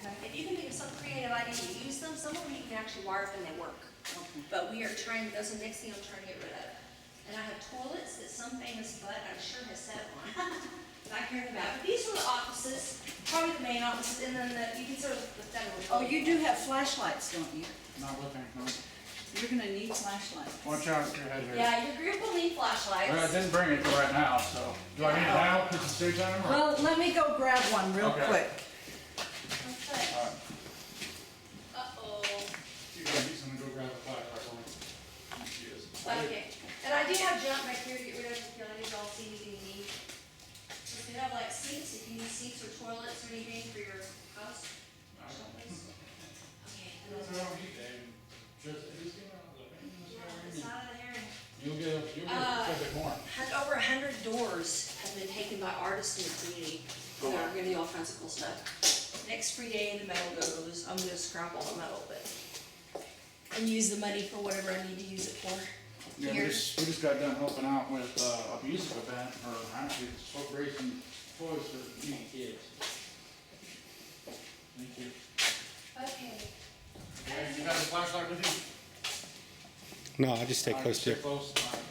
If you can think of some creative idea to use them, some of them you can actually wire up and they work. Okay. But we are trying, those are the next thing I'm trying to get rid of. And I have toilets that some famous butt, I'm sure has sat on, back here in the back. But these are the offices, probably the main offices, and then you can sort of the federal. Oh, you do have flashlights, don't you? Not looking, no. You're gonna need flashlights. Watch out, your head hurts. Yeah, your group will need flashlights. Well, I didn't bring it till right now, so. Do I need it now, because it's daytime, or? Well, let me go grab one real Okay. quick. Okay. Alright, Uh-oh. you gotta get someone to go grab a flashlight for me. She is. Okay. And I do have junk back here to get rid of if y'all need all see anything you need. So if you have like seats, if you need seats or toilets or anything for your house. Okay. and That's then- what I need, Dave. Just get around with it. Yeah, it's out of the herring. You'll get a bit more. Over 100 doors have been taken by artists in the community. And they're gonna do all kinds of cool stuff. Next free day the metal goes, I'm gonna scrap all the metal, but, and use the money for whatever I need to use it for. Yeah, we Here. just got done helping out with a music event, or actually, it's raising toys for needy kids. Thank you. Okay. Okay, you have a flashlight with you? No, I just stay close to Stay it. close. All right.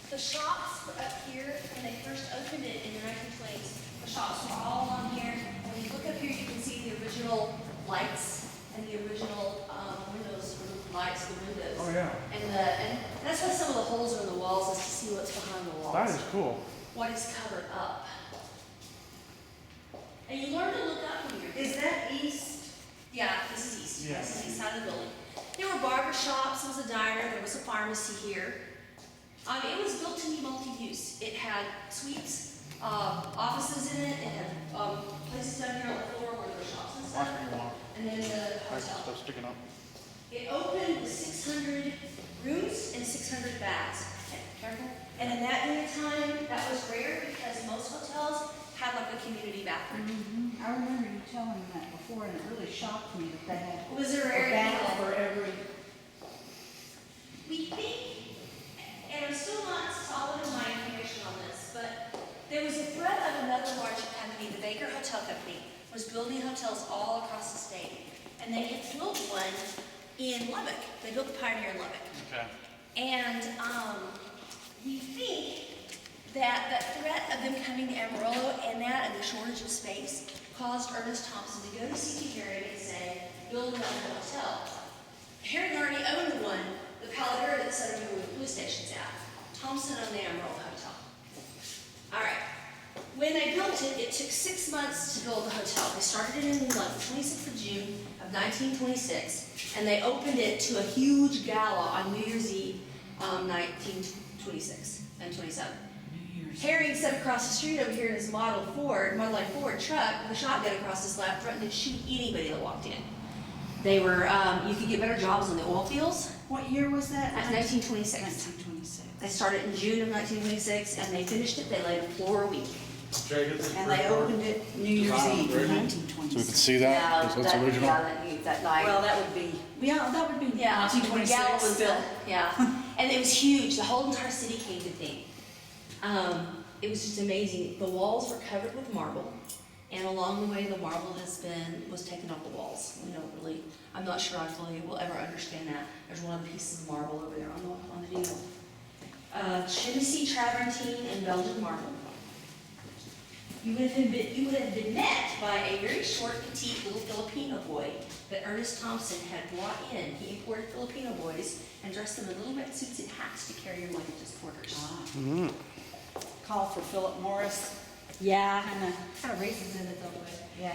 The shops were up here when they first opened it in the 1920s. The shops were all on here. When you look up here, you can see the original lights and the original windows, the lights, the windows. Oh, yeah. And that's why some of the holes are in the walls, is to see what's behind the walls. That is cool. What is covered up. And you learn to look up when you're. Is that east? Yeah, this is east. Yeah. This is the east side of the building. There were barber shops, there was a diner, there was a pharmacy here. It was built to be multi-use. It had suites, offices in it, it had places down here on the floor where there were shops and Watch stuff, where you walk. and then the Like hotel. stuff sticking up. It opened with 600 rooms and 600 baths. Careful. And in that day of time, that was rare because most hotels had like a community bathroom. I remember you telling me that before, and it really shocked me that they had It was a a rare bath deal. for every. We think, and I'm still not solid in my information on this, but there was a threat of another large company, the Baker Hotel Company, was building hotels all across the state. And they had built one in Lubbock. They built the Pioneer in Lubbock. Okay. And we think that that threat of them coming to Amarillo and that and the shortage of space caused Ernest Thompson to go to C.T. Herring and say, build another hotel. Herring already owned one, the Paladura that set over where the police station's at. Thompson owned the Amarillo Hotel. All right. When they built it, it took 6 months to build the hotel. They started it in like the 26th of June of 1926, and they opened it to a huge gala on New Year's Eve, 1926 and 27. Herring sat across the street over here in his Model Line Ford truck with a shotgun across his lap, threatening to shoot anybody that walked in. They were, you could get better jobs on the oil fields. What year was that? That's 1926. 1926. They started in June of 1926, and they finished it. They laid a floor a week. Jay, get this And they brick opened it New Year's Design Eve, original. So we can 1926. see that? Yeah, That's original? that night. Well, that would be, yeah, that would be Yeah, when the gala was 1926. built. Yeah, and it was huge. The whole entire city came to think. It was just amazing. The walls were covered with marble, and along the way, the marble was taken off the walls. We don't really. I'm not sure I fully will ever understand that. There's one of the pieces of marble over there on the deal. Tennessee travertine and Belgian marble. You would have been met by a very short, petite little Filipino boy that Ernest Thompson had brought in. He imported Filipino boys and dressed them in little red suits and hats to carry your luggage as porters. Mm-hmm. Call for Philip Morris, Yeah. kind of races in it though, yeah.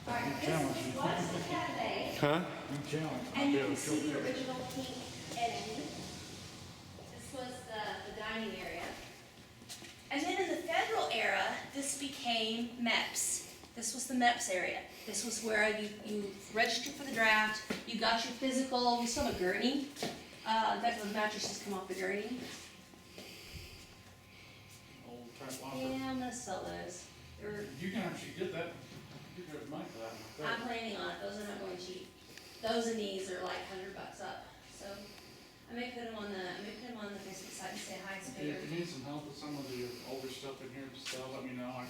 All right, this was the cafe, Huh? Good challenge. and you Yeah, can sure see the thing. original pink edging. This was the dining area. And then in the federal era, this became MEPS. This was the MEPS area. This was where you registered for the draft, you got your physical, we still have a gurney. That the mattresses come off the gurney. Old type locker. Yeah, I'm gonna sell those. You can actually get that, you get money for that. I'm planning on it, those are not going cheap. Those and these are like $100 up, so I may put them on the Facebook site and say hi, it's If bigger. you need some help with some of the older stuff in here to sell, let me know. I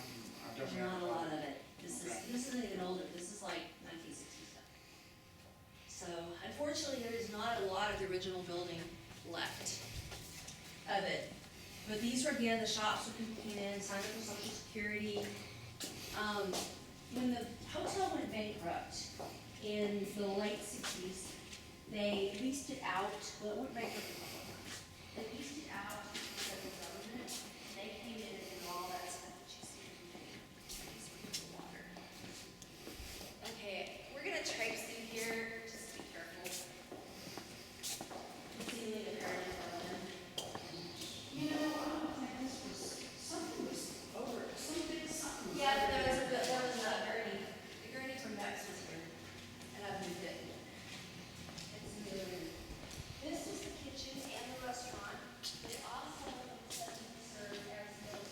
definitely. Not a lot of it. This isn't even older, this is like original building left of it. But these were, again, the shops where people came in, signed up for social security. When the hotel went bankrupt in the late sixties, they leased it out, well, it went bankrupt in the they leased it out to the federal government. They came in and did all that stuff that you see in the water. Okay, we're gonna traipse through here, just be careful. Ceiling apparently fell in. You know, I don't think this was, something was over, something was. Yeah, but there was a gurney. The gurney from Bex was here, and I've moved it. It's in the other room. This was the kitchen and the restaurant. They also serve as meals.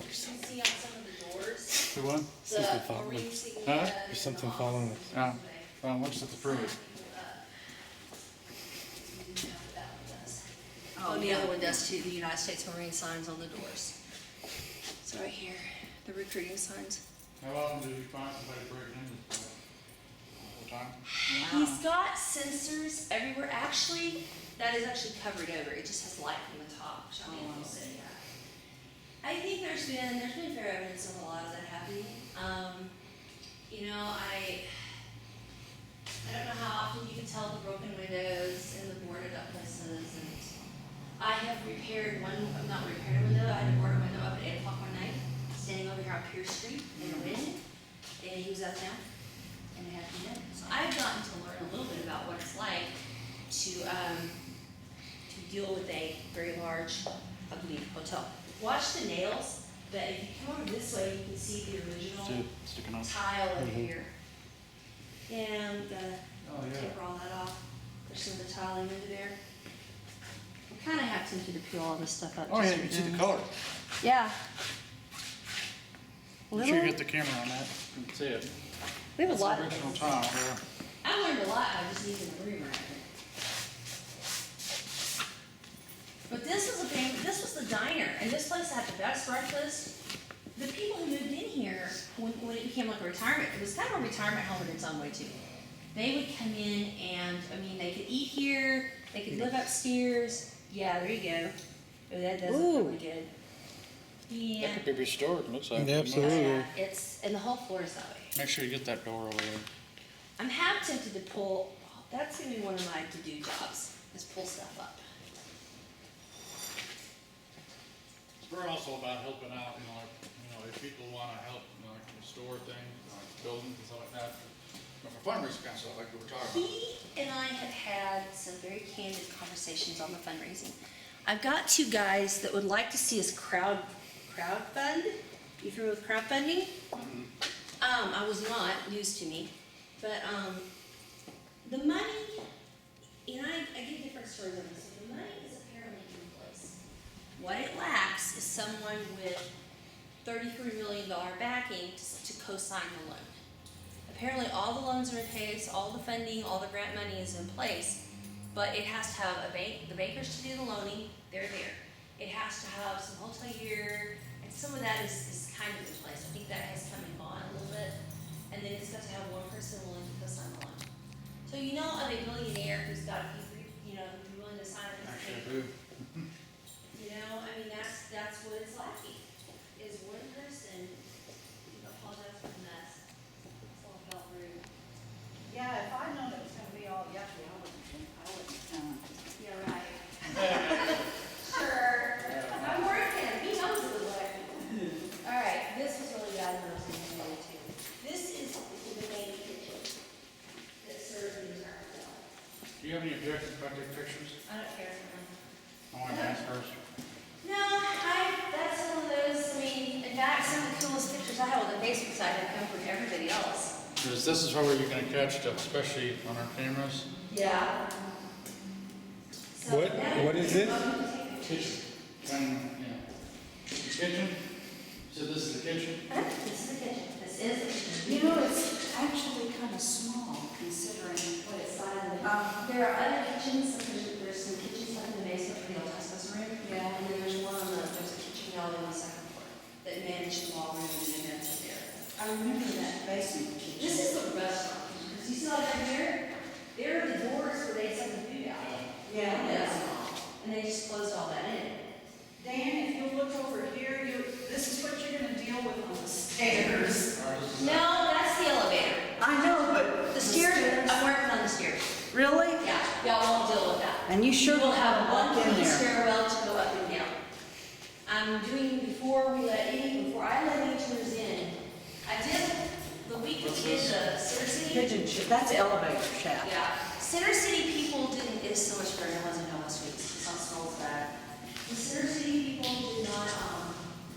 You can see on some of the doors, The what? Something the falling. Marine signature. Huh? There's something falling. Yeah. What's it to prove it? Oh, and the other one does too, the United States Marine signs on the doors. So right here, the recruiting signs. How often do you find somebody breaking into this place? All the time? He's got sensors everywhere. Actually, that is actually covered over. It just has light from the top. Showing Oh, I you see. yeah. I think there's been fair evidence of a lot of that happening. You know, I don't know how often you can tell the broken windows and the boarded up places. And I have repaired not repaired a window. I had to board a window up at 8 o'clock one night, standing over here on Pierce Street in the wind, and he was out of town, and it had to be done. So I've gotten to learn a little bit about what it's like to deal with a very large, ugly hotel. Watch the nails, but if you come over this way, you can see the original Sticking out. tile over here. And Oh, yeah. take all that off. There's some of the tiling under there. I kind of have tempted to peel all this stuff up. Oh, just yeah, for you can see the them. color. Yeah. Make sure you get the camera on that. You can see it. We have a That's lot the of original things. tile there. I learned a lot by just using the room right here. But this was the diner, and this place had the best breakfast. The people who moved in here, when it became like a retirement, it was kind of a retirement home in its own way too. They would come in and, I mean, they could eat here, they could live upstairs. Yeah, there you go. Oh, that does look really good. Yeah. That could be restored, looks like. Yeah, absolutely. Yeah, it's, and the whole floor is that way. Make sure you get that door over there. I'm half tempted to pull, that's gonna be one of my to-do jobs, is pull stuff up. We're also about helping out, if people wanna help, like restore things, like buildings and stuff like that. But for fundraising kind of stuff, like we were talking about. He and I have had some very candid conversations on the fundraising. I've got two guys that would like to see us crowdfund. You familiar with crowdfunding? I was not, news to me. But the money, and I get different stories on this. So the money is apparently in place. What it lacks is someone with $33 million backing to co-sign the loan. Apparently all the loans are in place, all the funding, all the grant money is in place, but it has to have the bankers to do the loaning, they're there. It has to have some hotelier, and some of that is kind of in place. I think that has come and gone a little bit. And then it's got to have one person willing to co-sign the loan. So you know of a billionaire who's got a few, who's willing to sign a piece of Actually, I paper. do. I mean, that's what it's lacking, is one person. I apologize for the mess. It's all felt rude. Yeah, if I'd known it was gonna be all yucky, I wouldn't, Yeah, right. Sure. I'm working, he knows it was like. All right, this was really bad when I was in the too. This is the main kitchen that serves the entire hotel. Do you have any objections about taking pictures? I don't care. I want to ask first. No, that's one of those, in fact, some of the coolest pictures I have on the Facebook side have come from everybody else. This is where you're gonna catch stuff, especially on our cameras. Yeah. So What- now- what is it? Kitchen. The kitchen? So this is the kitchen? This is the kitchen. This is the kitchen. You know, it's actually kind of small considering What it's size of it. There are other kitchens, there's some kitchens up in the basement for the old hospice room. Yeah. And then there's there's a kitchen out on the second floor that managed the ballroom and the events there. I remember that basement kitchen. This is the restaurant. Do you see that over here? There are the doors where they set the food out. Yeah. And they just closed all that in. Dan, if you look over here, this is what you're gonna deal with on the stairs. No, that's the elevator. I know, but. The stairs, I'm working on the stairs. Really? Yeah, y'all won't deal with that. And you sure We will will have one walk in clean there. stairwell to go up and down. I'm doing, before I let any tours in, I did, the week we did the Center City. Pigeon shit, that's elevator shaft. Yeah, Center City people didn't, it is so much better than it was in Nova Suites, it's not smells bad. The Center City people did not,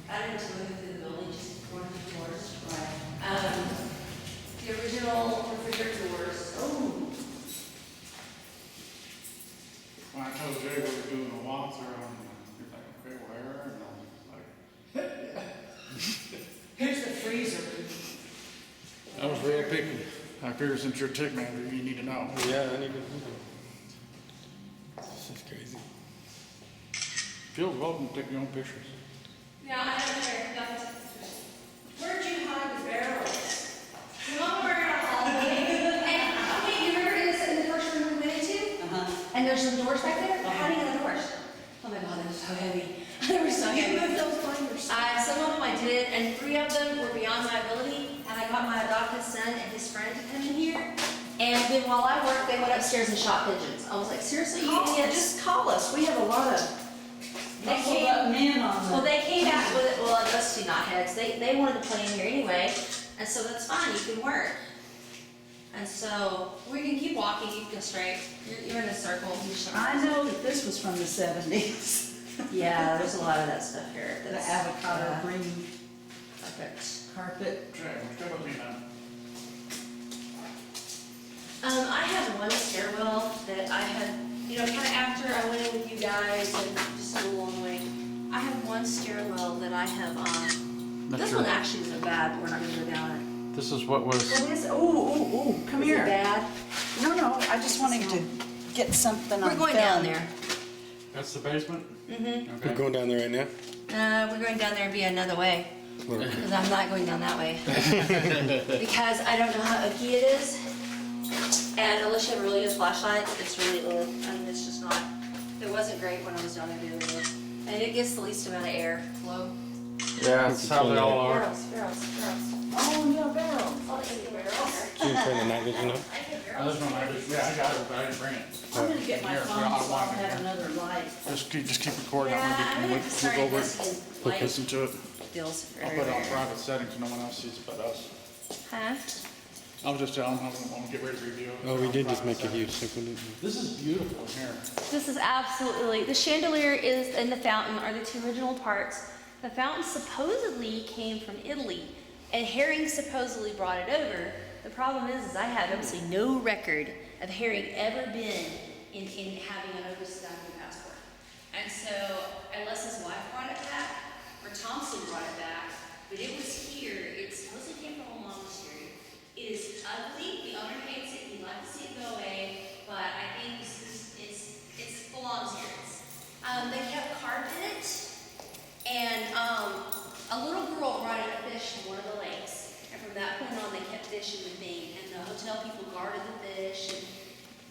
I didn't move through the building, just going through the doors. Right. The original refrigerator doors. Oh, When I told Jay we were doing a walkthrough, he's like, okay, where? And I was like, here's the freezer. I was real picky. I figured since you're a tick man, you need to know. Yeah, I need to. This is crazy. Feel welcome to take your own pictures. Yeah, I don't care. Where'd you hide the barrels? Remember in a hallway? And, okay, you remember in the first room we went into? Uh-huh. And there's some doors back there? How do you get the doors? Oh my god, they were so heavy. They were so heavy. You moved those by yourself. Some of them I did, and 3 of them were beyond my ability, and I got my adopted son and his friend to come in here. And then while I worked, they went upstairs and shot pigeons. I was like, seriously, you idiots? Just call us, we have a lot of They muscled came- up men on the. Well, they came back with it, well, us two knotheads, they wanted to play in here anyway, and so that's fine, you can work. And so, we can keep walking, you can go straight, you're in a circle. You should- I know that this was from the 70s. Yeah, there's a lot of that stuff here. The That's avocado green perfect. carpet. Jay, what's good with me now? I have one stairwell that I had, kind of after I went in with you guys and just a little long way. I have one stairwell that I have, That's this your- one actually isn't bad, we're not gonna go down it. This is what was. What is, oh, come Is it here. bad? No, I just wanted to get something on We're going film. down there. That's the basement? Mm-hmm. We're going down there right now. We're going down there via another way, Well, because I'm not going down that way. Because I don't know how icky it is. And unless you have a really good flashlight, it's really, it's just not, it wasn't great when I was down there the other day. And it gets the least amount of air flow. Yeah, that's how they all are. Barrels. Oh, yeah, barrel. I'll take the barrels. can you turn the night vision up? I get Oh, barrels. this one I just, yeah, I got it, but I didn't bring it. I'm gonna get my Here, phone yeah, I so I'll want it. have another light. Just keep recording. Yeah, I'm I'm gonna gonna have to start look over it, investing in light listen to it. deals for I'll put it on everywhere. private settings so no one else sees it but us. Huh? I was just telling them, I'm gonna get ready to review it. Oh, we did just Private make a huge settings. circle, didn't we? This is beautiful in here. This is absolutely, the chandelier is and the fountain are the 2 original parts. The fountain supposedly came from Italy, and Herring supposedly brought it over. The problem is I have absolutely no record of Herring ever been in having an overseas African passport. And so, unless his wife brought it back, or Thompson brought it back, but it was here, it supposedly came from a monastery. It is ugly, the owner hates it, he'd like to see it go away, but I think it belongs here. They kept carved in it, and a little girl brought in a fish from one of the lakes, and from that point on, they kept fishing the thing, and the hotel people guarded the fish,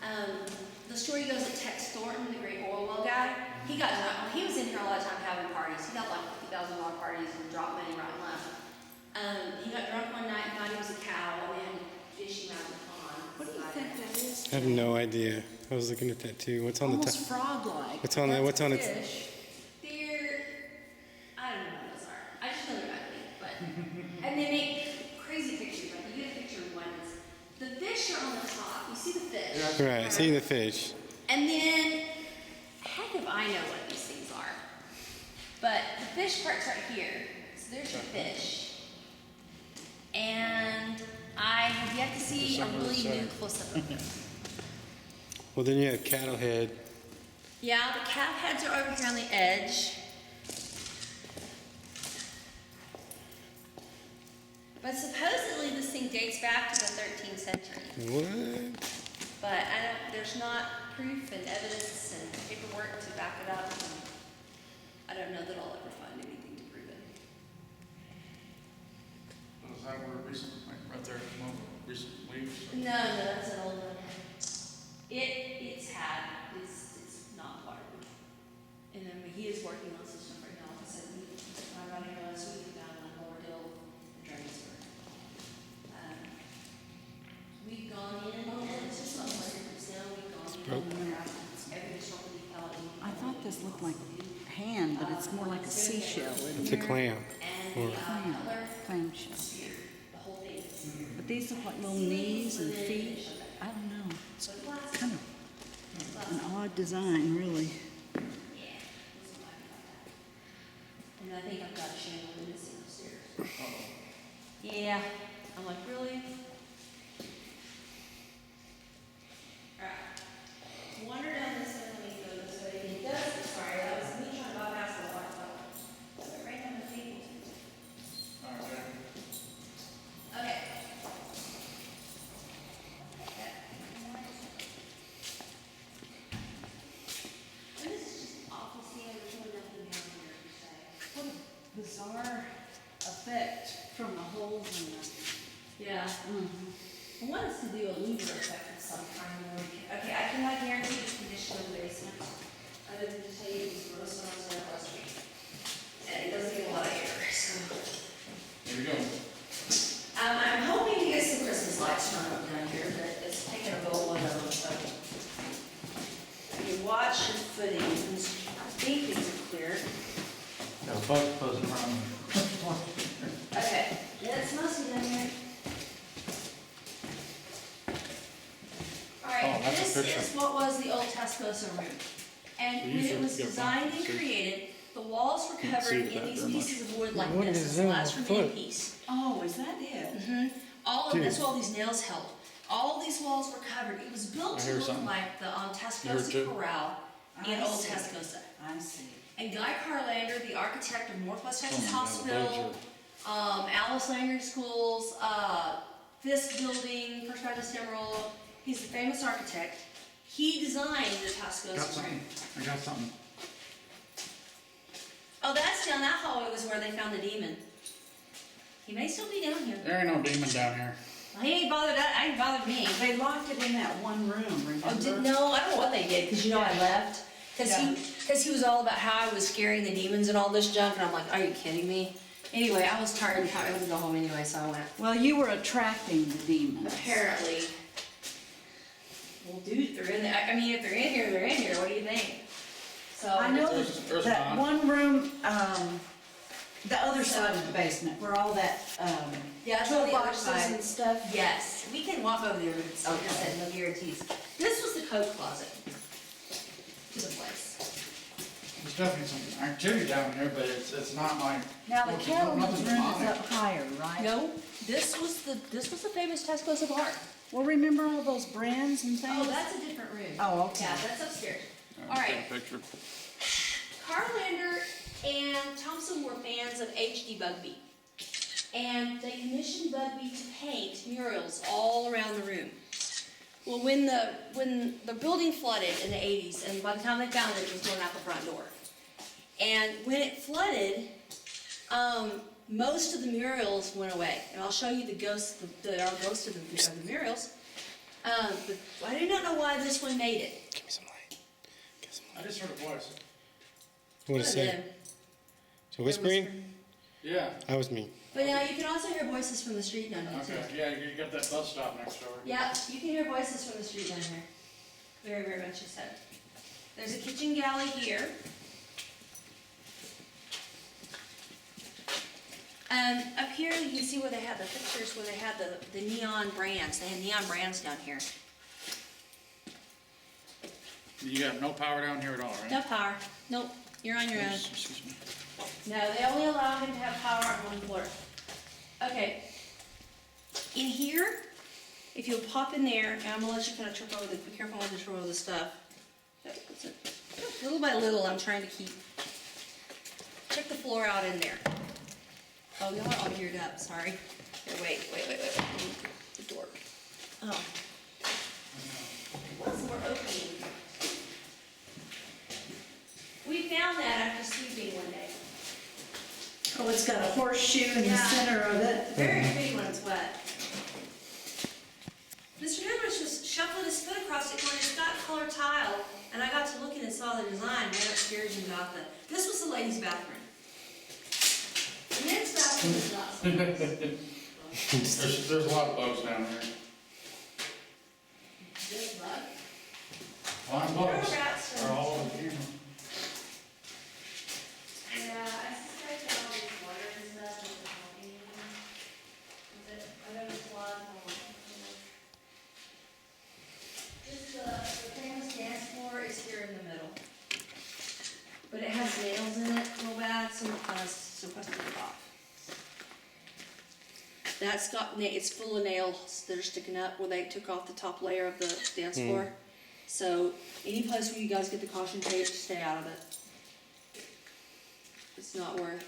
and the story goes that Tex Thornton, the great oil well guy, he got drunk, he was in here all the time having parties, he got like $50,000 parties and dropped money right and left. He got drunk one night and thought he was a cow, and they had to fish him out of the pond. What do you think that is? I have no idea. I was looking at that too. What's on the Almost top? frog-like. What's on that? What's on its? Fish. They're, I don't know what those are. I just know they're ugly, but, and they make crazy pictures, like you get a picture of one, the fish are on the top, you see the fish. Right, seeing the fish. And then, heck if I know what these things are. But the fish part's right here, so there's your fish. And I have yet to see a really new close-up of them. Well, then you have cattle head. Yeah, the calf heads are over here on the edge. But supposedly this thing dates back to the 13th century. What? But there's not proof and evidence and paperwork to back it up. And I don't know that I'll ever find anything to prove it. Is that where recent, like right there, recent leaves? No, that's an old one. It's not waterproof. And I mean, he is working on some stuff right now. Like I said, I got here last week down in Lower Hill and Draysburg. We've gone in, and it's just not like it's now, we've gone in. Everything's totally out. I thought this looked like hand, but it's more like a seashell, isn't It's it? a clam. Or Clam shell. The whole thing is. But these look like little knees and feet. I don't know. It's kind of an odd design, really. Yeah. And I think I've got a chandelier missing upstairs. Yeah. I'm like, really? Alright. Wander down this way, let me go this way. It does, sorry, that was me trying to bypass the Wi-Fi. But right on the table. All right, there. Okay. And this is just awful, see, there's really nothing down here to say. What a bizarre effect from the holes in the. Yeah. I want us to do a louver effect of some kind where we can, okay, I cannot guarantee the condition of the basement, other than to tell you it was gross when I was there last week. And it doesn't get a lot of air, so. Here we go. I'm hoping to get some Christmas lights turned up down here, but it's taking a boatload of them, so. You watch the footage, and I think these are clear. Got a bug buzzing around. Okay, that's mostly down here. Oh, Alright, that's a this picture. is what was the old Tascosa room. And when it was designed and created, the walls were covered in these pieces of wood like What this, is this that last on remain foot? piece. Oh, is that it? That's where all these nails held. All these walls were covered. It was built I to hear look something. like the heard Tascosa too. Corral in I Old see. Tascosa. I see. And Guy Carlander, the architect of Northwest Oh Texas my God, the Hospital, bugs Alice Langer Schools, Fisk Building, First Baptist Amarillo, he's the famous architect. He designed the Got Tascosa something. room. I got something. Oh, that's down that hallway was where they found the demon. He may still be down here. There ain't no demon down here. Well, he ain't bothered, ain't bothered me. They locked it in that one room, remember? Oh, no, I don't know what they did, because you know I left. Because he was all about how I was scaring the demons and all this junk, and I'm like, are you kidding me? Anyway, I was tired and I was gonna go home anyway, so I went. Well, you were attracting the demons. Apparently. Well, dude, they're in there. I mean, if they're in here, they're in here. What do you think? So. I know There's that one. one room, the other side of the basement, where all that, Yeah, it's all the other toolboxes side. and stuff. Yes, we can walk over there, but it's, like I said, no guarantees. This was the coat closet to the place. There's definitely some activity down here, but it's not like. Now, the cattleman's nothing's room is demonic. up higher, right? No, this was the famous Tascosa bar. Well, remember all those brands and things? Oh, that's a different room. Oh, okay. Yeah, that's upstairs. I've All got right. a picture. Carlander and Thompson were fans of H.D. Bugby. And they commissioned Bugby to paint murals all around the room. Well, when the building flooded in the 80s, and by the time they found it, it was going out the front door. And when it flooded, most of the murals went away. And I'll show you the ghosts, our ghosts of the murals. But I do not know why this one made it. Give me some light. Give some I just heard a voice. What did it say? Them. So whispering? Yeah. That was me. But now you can also hear voices from the street down here too. Okay. Yeah, you got that bus stop next door. Yeah, you can hear voices from the street down here. Very, very much so. There's a kitchen galley here. Up here you can see where they had the pictures, where they had the neon brands. They had neon brands down here. You got no power down here at all, right? No power. Nope, you're on your own. Oops, excuse me. No, they only allow him to have power on one floor. Okay. In here, if you'll pop in there, and I'm gonna let you kind of trip over be careful when you trip over the stuff. Little by little, I'm trying to check the floor out in there. Oh, y'all are all geared up, sorry. Here, wait. The door. Oh. What's the door opening? We found that after sleeping one day. Oh, it's got a horseshoe in the Yeah. center of it. Very big when it's wet. Mr. Goodrich was shuffling his foot across it, and it's got color tile, and I got to looking and saw the design, and got upstairs and got this was the ladies' bathroom. The men's bathroom is not so nice. There's a lot of bugs down there. This bug. A lot of There are bugs rats are and- all over the camera. Yeah, I suspect that all this water and stuff isn't helping anything. I got a flood. The famous dance floor is here in the middle. But it has nails in it real bad, so supposed to get off. That's got, it's full of nails that are sticking up where they took off the top layer of the dance floor. So any place where you guys get the caution tape, stay out of it. It's not worth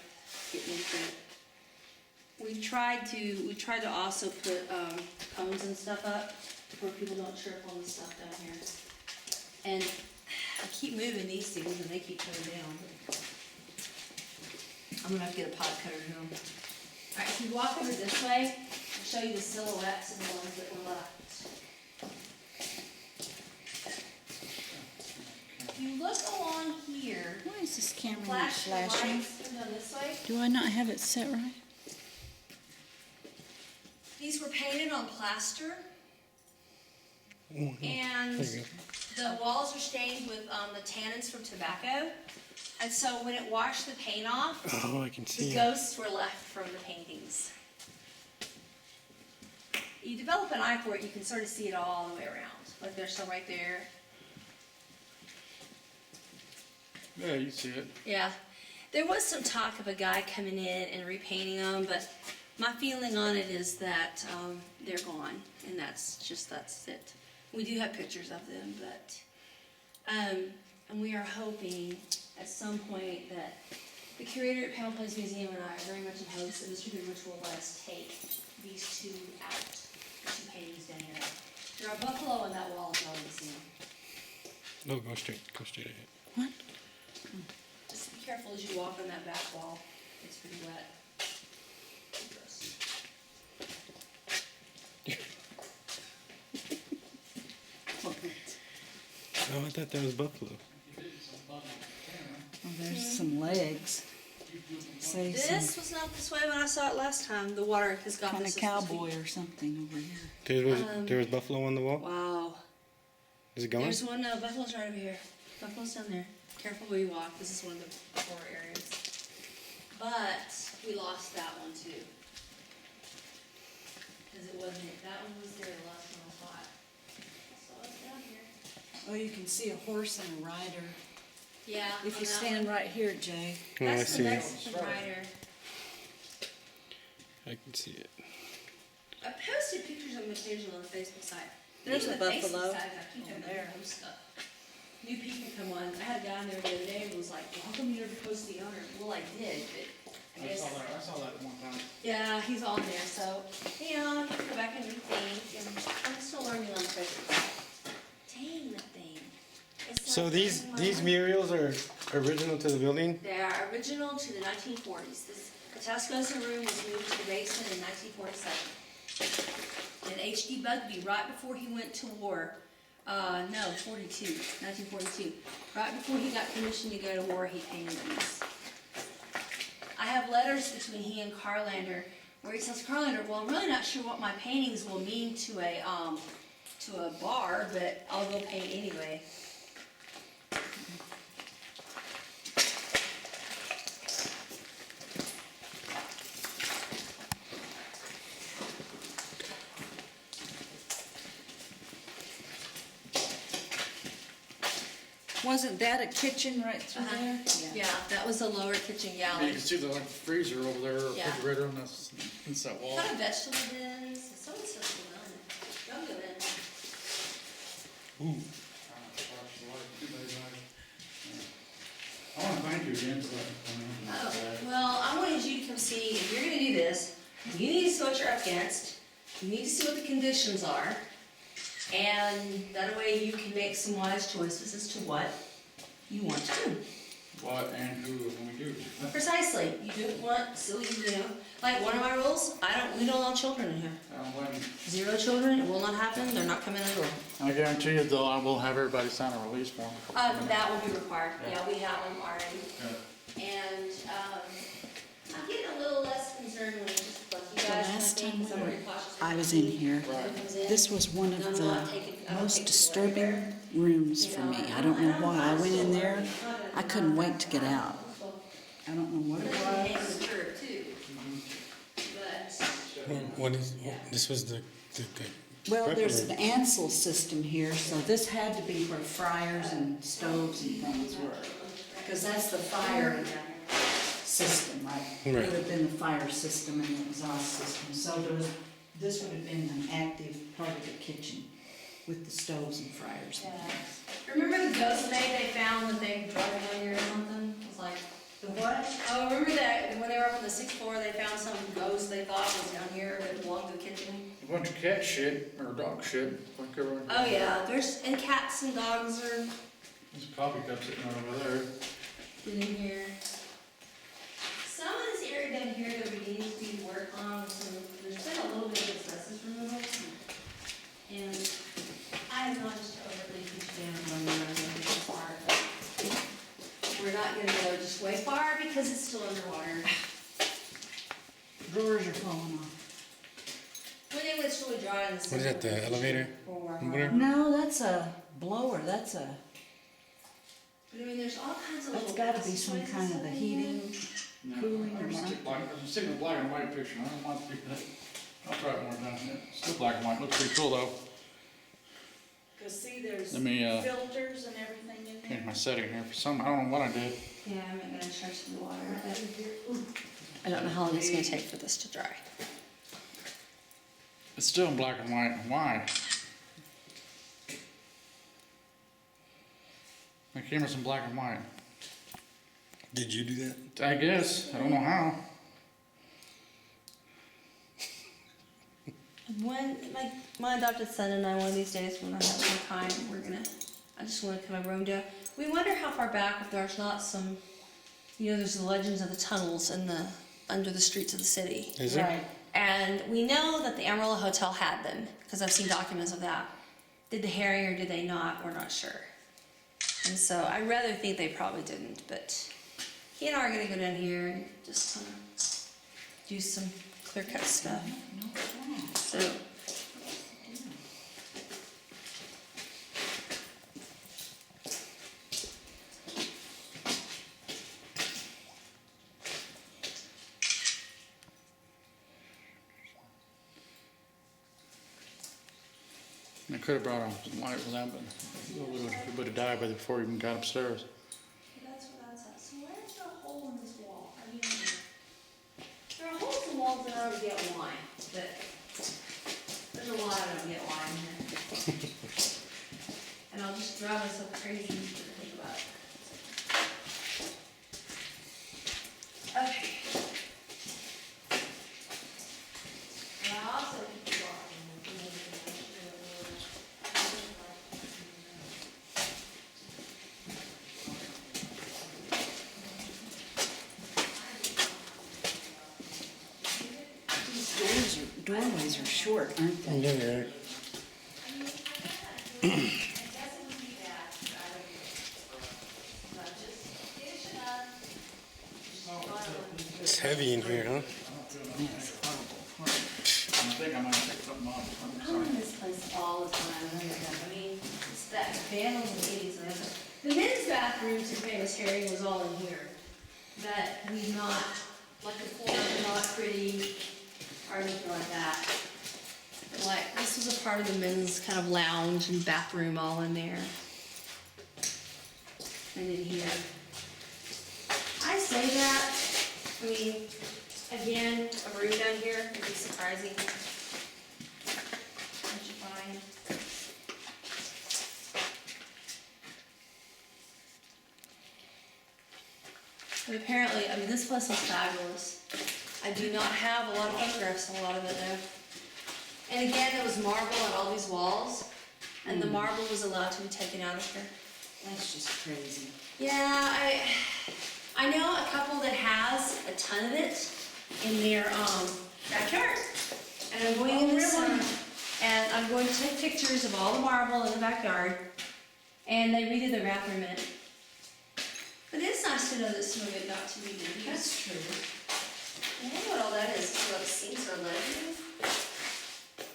getting into it. We tried to also put cones and stuff up where people don't trip on the stuff down here. And I keep moving these things and they keep coming down. I'm gonna have to get a pot cutter to them. Alright, if you walk over this way, I'll show you the silhouettes of the ones that were left. If you look along here, Why is this camera not flash the flashing? lights and go this way. Do I not have it set right? These were painted on plaster, and There you the walls are stained with the tannins from tobacco. And so when it washed the paint off, Oh, I can the see it. ghosts were left from the paintings. You develop an eye for it, you can sort of see it all the way around. Like there's some right there. Yeah, you see it. Yeah. There was some talk of a guy coming in and repainting them, but my feeling on it is that they're gone, and that's it. We do have pictures of them, but, and we are hoping at some point that the curator at Pamela Place Museum and I are very much in hopes that Mr. Goodrich will let us take these two out, the two paintings down here. There are buffalo on that wall as well in the museum. No, go straight ahead. What? Just be careful as you walk on that back wall. It's pretty wet. Gross. Oh, I thought that was buffalo. Oh, there's some legs. Say This some was not this way when I saw it last time. The water has got kind this. of cowboy or something over here. There was buffalo on the wall. Wow. Is it going? There's one, no, buffalo's right over here. Buffalo's down there. Careful where you walk. This is one of the poor areas. But we lost that one too. Because it wasn't, that one was there the last one I thought. So it's down here. Oh, you can see a horse and a rider. Yeah. If on you that stand one. right here, Jay. Oh, I That's see the it. Mexican rider. I can see it. I posted pictures of them occasionally on the Facebook site. There's Even a the Facebook buffalo. site, I keep having to There. post stuff. New people come on. I had a guy in there the other day who was like, well, how come you never post the owner? Well, I did, but I I guess. saw that one time. Yeah, he's on there, so, you know, you can go back and rethink, and I'm still learning on the Facebook site. Dang, that thing. It's So like these learning my- murals are original to the building? They are original to the 1940s. This Atascosa room was moved to the basement in 1947. And H.D. Bugbee, right before he went to war, 1942. Right before he got commissioned to go to war, he painted these. I have letters between he and Carlander where he tells Carlander, well, I'm really not sure what my paintings will mean to a bar, but I'll go paint anyway. Wasn't that a kitchen right through Uh-huh. there? Yeah, that was the lower kitchen You gallery. can see the freezer over there, or Yeah. refrigerator on this, against that wall. Kind of vegetable bins, someone says lemon. Don't go in. Ooh. I want to thank you again for that. Oh, well, I wanted you to come see, if you're gonna do this, you need to see what you're up against. You need to see what the conditions are. And that way you can make some wise choices as to what you want to do. What and who when we do. Precisely. You don't want silly, Like, one of my rules, we don't allow children in here. 0 children, it will not happen, they're not coming in the door. I guarantee you though, I will have everybody sign a release form. That will be required, yeah, we have them already. And, I'm getting a little less concerned when it's just like you The guys. last kind of time thing, 'cause I'm very cautious I was in here, Right. this was one of And I'm the not taking- I don't most take people disturbing everywhere. rooms for me. I don't know why. I went in there, I couldn't wait to get out. I don't know what it was. Curve too. But, What is, this was the Well, there's an Ansel system here, so this had to be where fryers and stoves and things were. Because that's the fire system, right? It Right. would have been the fire system and the exhaust system. So this would have been an active part of the kitchen with the stoves and fryers and yeah. things. Remember the ghost maid they found that they drug on here or something? It was like, The what? oh, remember that when they were up on the 6th floor, they found some ghost they thought was down here that belonged to the kitchen? A bunch of cat shit, or dog shit, like everyone. Oh, yeah, and cats and dogs are There's a coffee cup sitting over there. in here. Some of this area down here that we need to work on, there's been a little bit of asbestos removal. And I am not just overly huge fan of running around this far. We're not gonna go just way far because it's still underwater. Drawers are falling off. When it was really dry in the What is summer. that, the elevator? Or, Whatever. No, that's a blower. That's a, But I mean, there's all kinds of that's little gotta be some passageways kind of and the stuff in here. heating. Cooling or something. I'm sticking a black and white picture, I don't want to do that. I'll try it more down here. Still black and white, looks pretty cool though. Cause see, there's Let me, filters and everything in there. change my setting here for some, I don't know what I did. Yeah, I'm not gonna charge the water. I don't know how long it's gonna take for this to dry. It's still in black and white, why? My camera's in black and white. Did you do that? I guess, I don't know how. When my adopted son and I, one of these days when I have more time, I just wanna come over and do. We wonder how far back, if there's not some, there's the legends of the tunnels under the streets of the city. Is there? Right. And we know that the Amarillo Hotel had them, because I've seen documents of that. Did the Harry or did they not? We're not sure. And so I'd rather think they probably didn't, but he and I are gonna go down here and just kind of do some clear cut stuff. No problem. So, I could have brought a light with that, but we would have died before we even got upstairs. that's what that's at. So where's the hole in this wall? I mean, there are holes in walls that I don't get why, but there's a lot I don't get why in here. And I'll just drive myself crazy to think about it. Okay. And I also These doorways are short, aren't they? Yeah. It's heavy in here, huh? Yes, horrible. I think I might have picked something up. I am in this place all the time. I mean, it's that vandals and ladies and everything. The men's bathroom to famous Harry was all in here. That we've not, like the floor is not pretty or anything like that. But like, this was a part of the men's kind of lounge and bathroom all in there. And in here. I say that, I mean, again, a room down here would be surprising. Don't you find? But apparently, I mean, this place is fabulous. I do not have a lot of photographs of a lot of it though. And again, there was marble on all these walls, and the marble was allowed to be taken out of here. That's just crazy. Yeah, I know a couple that has a ton of it, in their, backyard. And I'm going in the summer, and I'm going to take pictures of all the marble in the backyard, and they redid the bathroom in it. But it's nice to know that some of it got to be used. That's true. I wonder what all that is, what sinks are lead?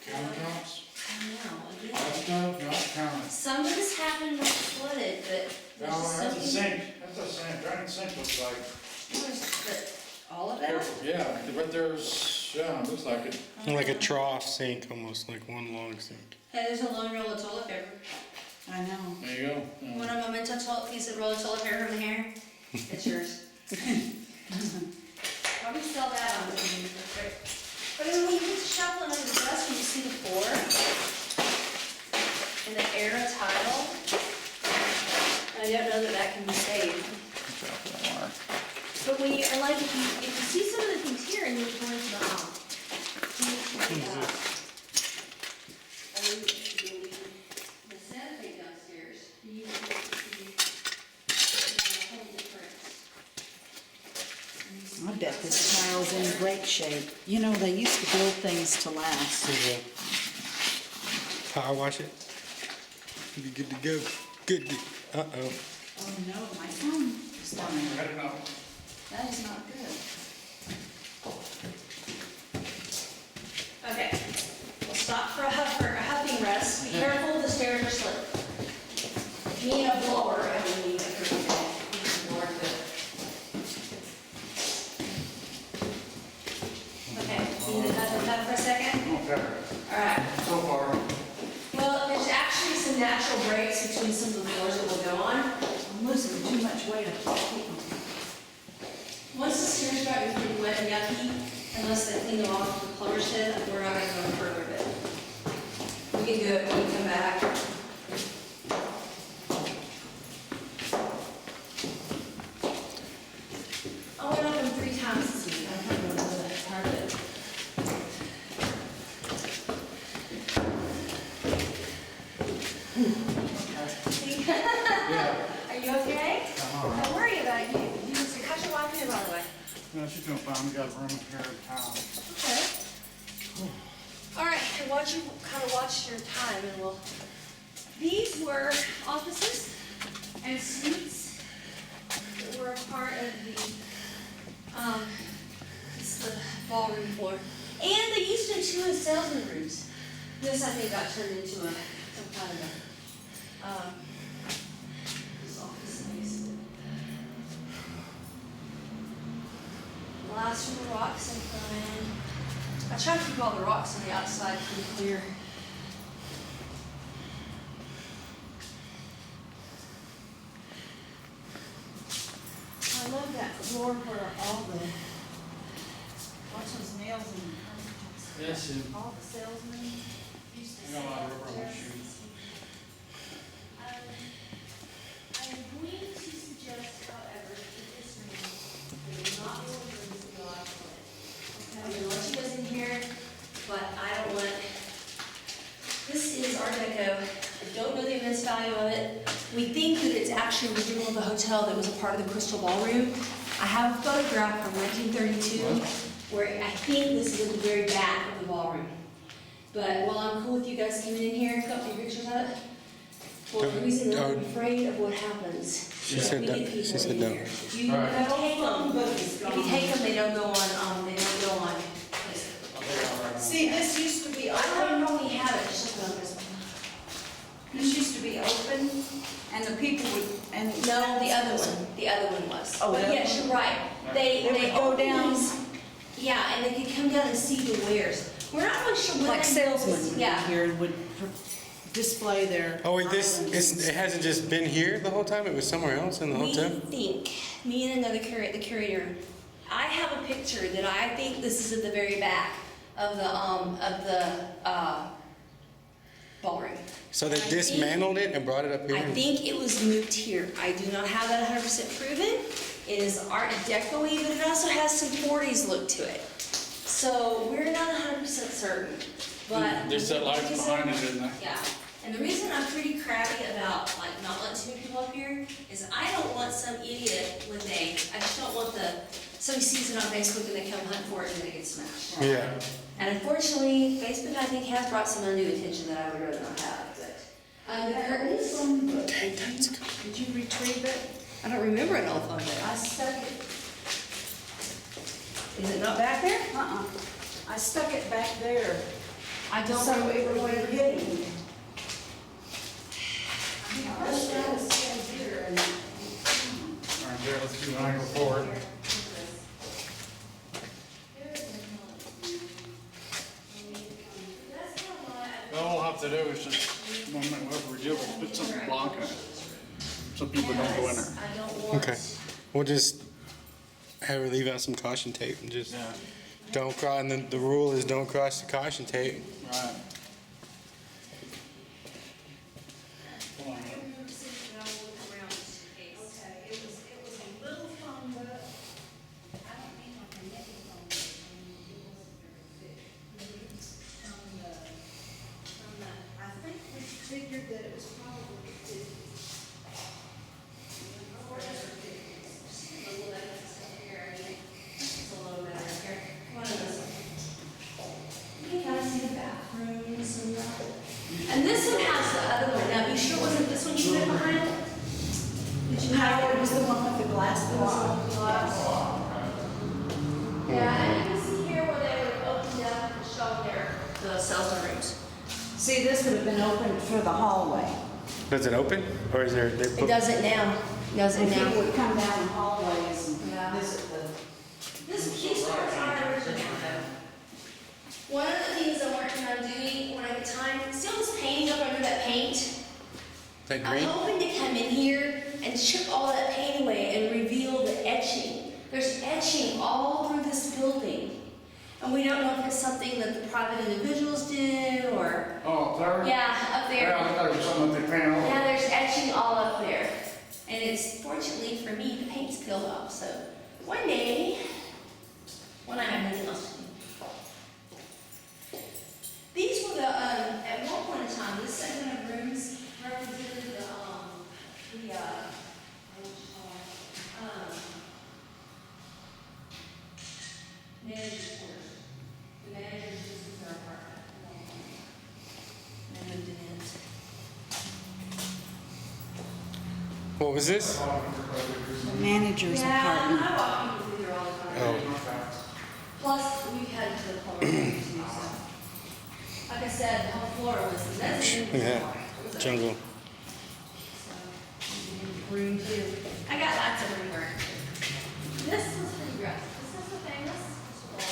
Countertops, I don't know, again. hot stuff, not counter. Some of this happened when it flooded, but there's No, just that's a something. sink, that's a sink, giant sink looks like. But all of that? Careful, yeah, but there's, yeah, it looks like it. Like a trough sink, almost like one long sink. Hey, there's a lone roll of toilet paper. I know. There you go. Want a memento piece of roll of toilet paper from the hair? It's yours. Probably sell that on TV for quick. But then when you put the shovel under the dust and you see the floor and the air tile, I don't know that that can be saved. But when you, and like, if you see some of the things here and you go into the Santa Fe downstairs, you can see a whole difference. I bet this tile's in great shape. You know, they used to build things to last. Is it power wash it? Be good to go. Good to, uh-oh. Oh no, my phone is dying. I don't know. That is not good. Okay, we'll stop for a huffing rest. Be careful, the stairs are slippery. If you need a blower, I will need a blower too. Okay, you need to huff for a second? Okay, All right. so far. Well, there's actually some natural breaks between some of the floors that will go on. I'm losing too much weight. Once the stairs got pretty wet and yucky, unless they clean them off with the plumber's head, we're not gonna go further with it. We can do it when you come back. I went over them 3 times this week. I kind of don't know that part of it. Yeah. Are you okay? I'm all right. Don't worry about it. How's your wife doing, by the way? No, she's doing fine, we got a room here in town. Okay. All right, and why don't you kind of watch your time and we'll, these were offices and suites that were a part of it's the ballroom floor. And they used them too as salesman rooms. This, I think, got turned into some kind of this office space. Glass from the rocks in front. I try to keep all the rocks on the outside pretty clear. I love that floor where all the, watch those nails and Yes, and all the salesmen used to I got a lot of sit rubber out there. shoes. I'm going to suggest, however, that this room, there will not be one room to go out of it. I'm gonna let you guys in here, but I don't want, this is Art Deco. I don't know the immense value of it. We think that it's actually original of the hotel that was a part of the Crystal Ballroom. I have a photograph from 1932 where I think this is at the very back of the ballroom. But while I'm cool with you guys coming in here, a couple of pictures of it, for the reason that I'm afraid of what happens. She said We no. get people She said in no. here. If you Right. take them, if you take them, they don't go on, they don't go on. See, this used to be I don't open, know if we have it, just look it up. this used to be open, and the people would, and. No, the other one was. Oh, But that yes, you're right. They They would go open down. these- Yeah, and they could come down and see the wares. We're not really sure when. Like they- salesmen would be Yeah. here and would display their. Oh wait, items. it hasn't just been here the whole time? It was somewhere else in the We hotel? think, me and another the curator, I have a picture that I think this is at the very back of the ballroom. So they I think- dismantled it and brought it up here? I think it was moved here. I do not have that 100% proven. It is Art Deco-y, but it also has some 40s look to it. So we're not 100% certain, but. They set lights behind it, didn't they? Yeah, and the reason I'm pretty crabby about like not letting too many people up here is I don't want some idiot with I just don't want the somebody sees it on Facebook and they come hunt for it and they get smashed. Yeah. And unfortunately, Facebook, I think, has brought some undue attention that I would rather not have, but. The curtains, did you retrieve it? I don't remember an old phone book. I stuck it, Is it not back there? I stuck it back there. I don't So remember it what would it be is. hidden. This one is still here and. All right, there, let's do an angle forward. All we'll have to do is just, whatever we do, is put something blocking it, so people don't go in there. I don't want. Okay. We'll just have her leave out some caution tape and just Yeah, don't cross. And then the rule is don't cross the caution tape. right. Hold on a minute. Okay, it was a little phone book. I don't mean like a nickel phone book, it wasn't very thick. I think we figured that it was probably thick. It's a little better here. One of those. You can kind of see the bathrooms and that. And this one has the other one. Now, you sure it wasn't this one you put behind? Did you have Howard was the one with the glass door. Yeah, and you can see here where they were opened up and showed the salesman rooms. See, this would have been open for the hallway. Does it open? Or is there... They It put, does it now. It does it And people now. would come down the hallways and Yeah. visit the. This key starts are original though. One of the things I'm working on doing when I get time, see all this painting up under that paint? that I'm green? hoping to come in here and chip all that paint away and reveal the etching. There's etching all through this building. And we don't know if it's something that the private individuals did or, Oh, there? yeah, up there. Yeah, I thought it was something that they paint over. Yeah, there's etching all up there. And it's, fortunately for me, the paint's peeled off, so one day, when I have nothing else to do. These were the, at one point in time, this segment of rooms represented the, manager's quarters. The manager's, this was their apartment. And I moved it in. What was this? The manager's Yeah, apartment. I walk people through there all the time. Oh. Plus, we've had to the public too, so. Like I said, the whole floor was, that's a Yeah. Jungle. room too. I got lots of room work. This was pretty rough. This is the famous wall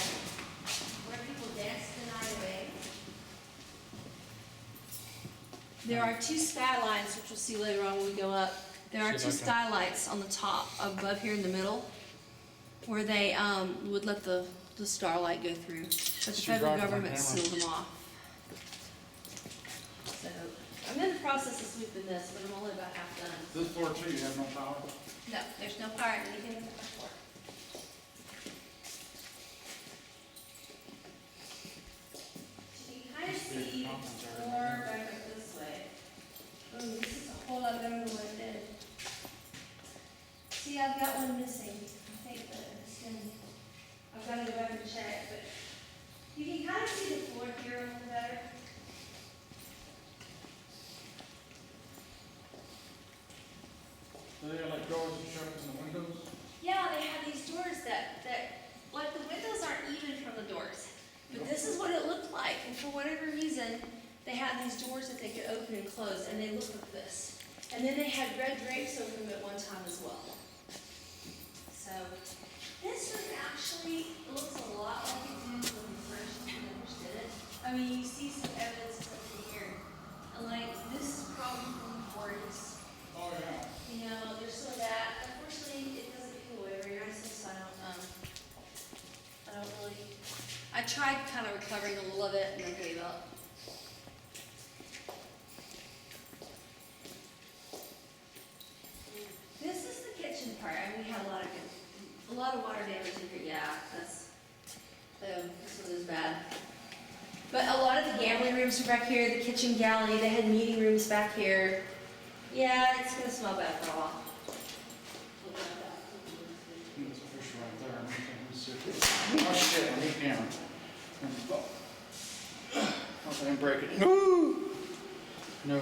where people dance the night away. There are two skylights, which we'll see later on when we go up. There are See two if I can- skylights on the top, above here in the middle, where they would let the starlight go through. But the She federal brought it on government camera. sealed them off. So, I'm in the process of sweeping this, but I'm only about half done. This floor too, you have no power? No, there's no fire in anything in the first floor. So you can kind of see more back up this way. Oh, this is a whole lot better than what I did. See, I've got one missing. I think that it's in, I've got to go back and check, but you can kind of see the floor here a little better. Do they have like doors and shutters in the windows? Yeah, they have these doors that, like the windows aren't even from the doors. But this is what it looked like, and for whatever reason, they had these doors that they could open and close, and they look like this. And then they had red drapes over them at one time as well. So, this one actually looks a lot like it did when we first did it. I mean, you see some evidence of it here. And like, this is probably from the forties. Oh, yeah. You know, there's some of that. Unfortunately, it doesn't peel away very nicely, so I don't really. I tried kind of recovering a little of it and then gave up. This is the kitchen part, and we had a lot of water damage in here. Yeah, this one is bad. But a lot of the gambling rooms are back here, the kitchen galley, they had meeting rooms back here. Yeah, it's gonna smell bad for a while. There's a fish right there. shit, I need camera. Hope I didn't break it. Woo! No.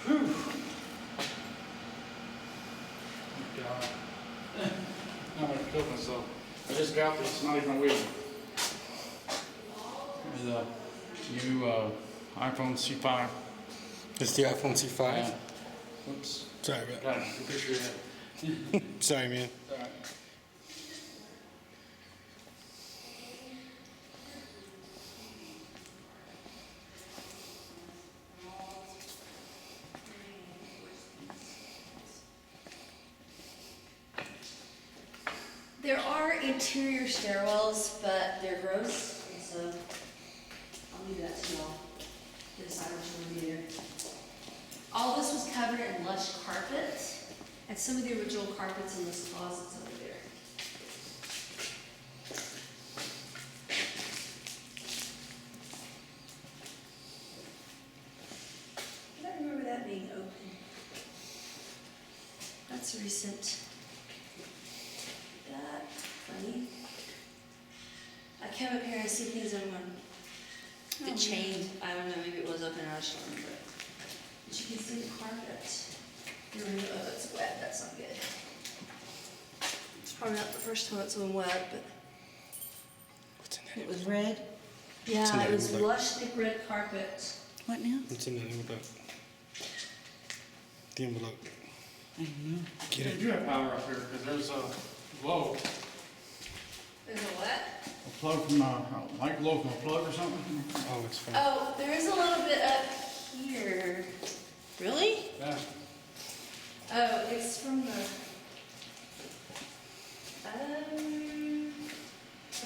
Whew. God. I'm gonna kill myself. I just got this, not even a week. The new iPhone C5. It's the iPhone C5. Yeah. Oops. Sorry, man. Got it. Good picture of it. Sorry, man. Alright. There are interior stairwells, but they're gross, and so I'll leave that to y'all. Decide which one to do. All this was covered in lush carpet, and some of the original carpets in those closets over there. I don't remember that being open. That's recent. That, funny. I came up here and see things in one. The chain, I don't know, maybe it was open and I just don't remember it. But you can see the carpet. Oh, it's wet, that's not good. It's probably not the first time it's been wet, but. What's in It that? was red. Yeah, that it was envelope? lush, thick red carpet. What now? What's in that envelope? The envelope. I don't know. Get You it. do have power up here, because there's a glow, There's a what? a plug from a light glow from a plug or something. Oh, it's fine. Oh, there is a little bit up here. Really? Yeah. Oh, it's from the.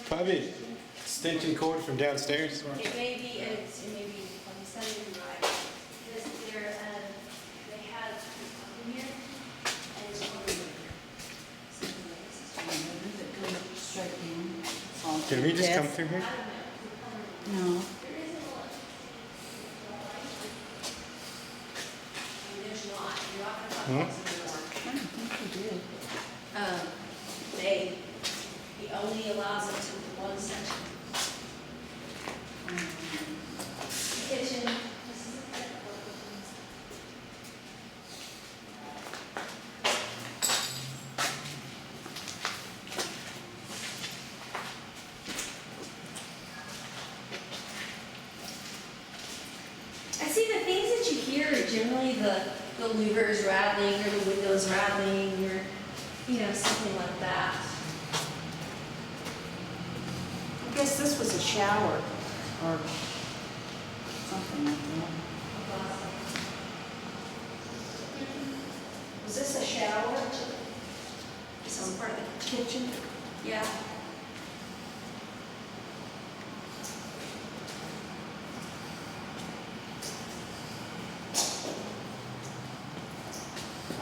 Probably extension cord from downstairs. It may be, it may be, I'm saying it right. Because they're, they had in here, and it's over here. Does it go straight in? It's all Can we just come death? through here? No. There's not, you're not gonna Hmm? find anymore. I don't think we did. He only allows it to one section. Kitchen. This is a kitchen. I see the things that you hear are generally the louvers rattling or the windows rattling or, something like that. I guess this was a shower or something like that. Was this a shower? This is part of the kitchen? Yeah.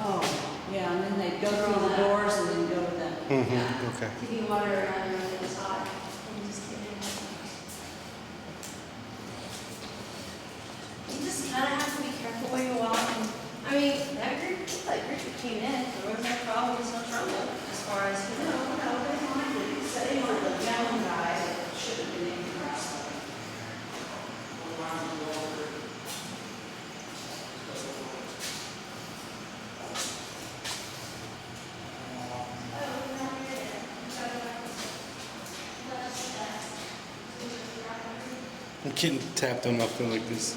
Oh, yeah, and then they go through the doors and then go to the, Mm-hmm. Okay. Give you water around your it's hot. And just get in. You just kind of have to be careful where you walk. I mean, that group came in, there was no problem, there was no trouble as far as, no, they minded, so they were the young guy that should have been in here. I'm getting tapped on my phone like this.